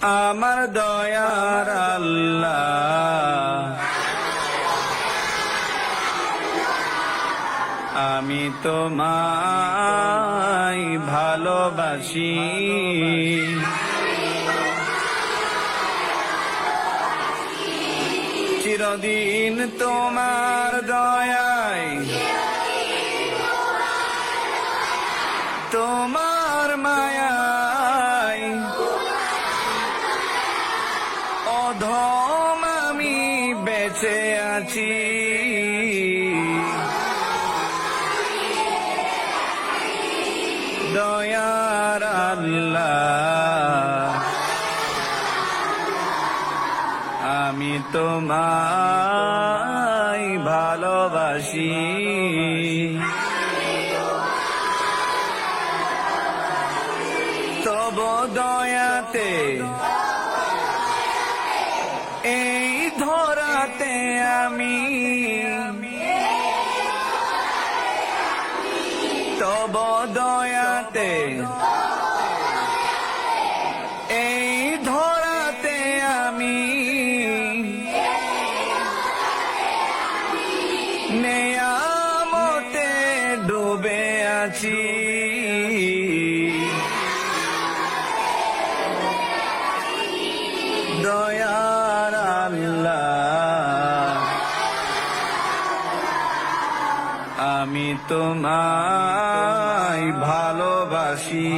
আমার দয়ার আল্লাহ, আমি তোমায় ভালোবাসি। চিরদিন তোমার দয়ায়, তোমার মায়ায় অধম আমি বেঁচে আছি। দয়ার আল্লাহ, আমি তোমায় ভালোবাসি। তব দয়াতে এই ধরাতে আমি, তব দয়াতে এই ধরাতে আমি নেয়ামতে ডুবে আছি। দয়ার আল্লাহ, আমি তোমায় ভালোবাসি।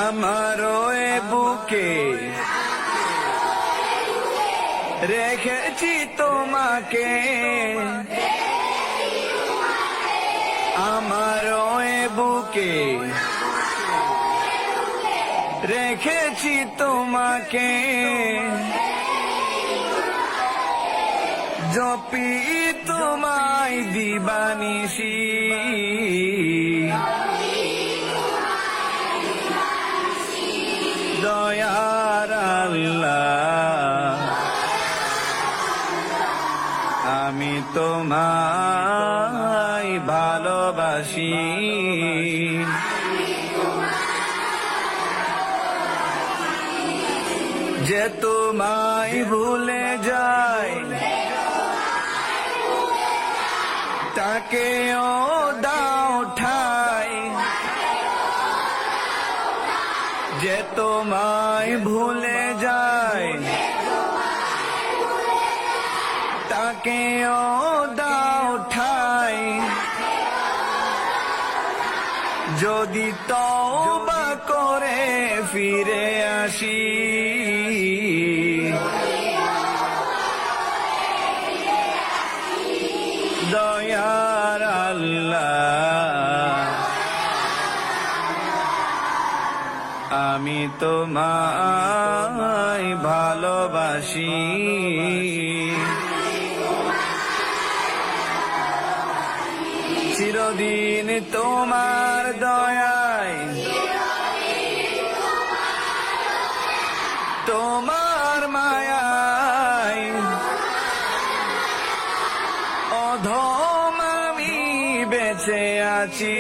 আমারও এ বুকে রেখেছি তোমাকে, আমারও এ বুকে রেখেছি তোমাকে। জপি তোমায় দিবানিশি, দয়ার আল্লাহ, আমি তোমায় ভালোবাসি। যে তোমায় ভুলে যায় তাকেও দাও ঠাই, যে তোমায় ভুলে যায় তাকেও দাও ঠাই। যদি তওবা করে ফিরে আসি, দয়ার আল্লাহ, আমি তোমায় ভালোবাসি। চিরদিন তোমার দয়ায়, তোমার মায়ায় অধম আমি বেঁচে আছি।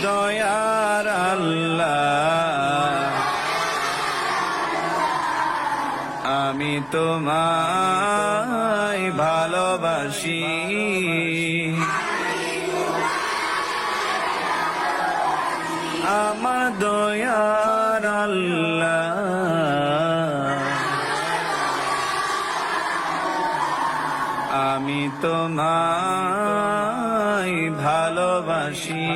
দয়ার আল্লাহ, আমি তোমায় ভালোবাসি। আমার দয়ার আল্লাহ, আমি তোমায় ভালোবাসি।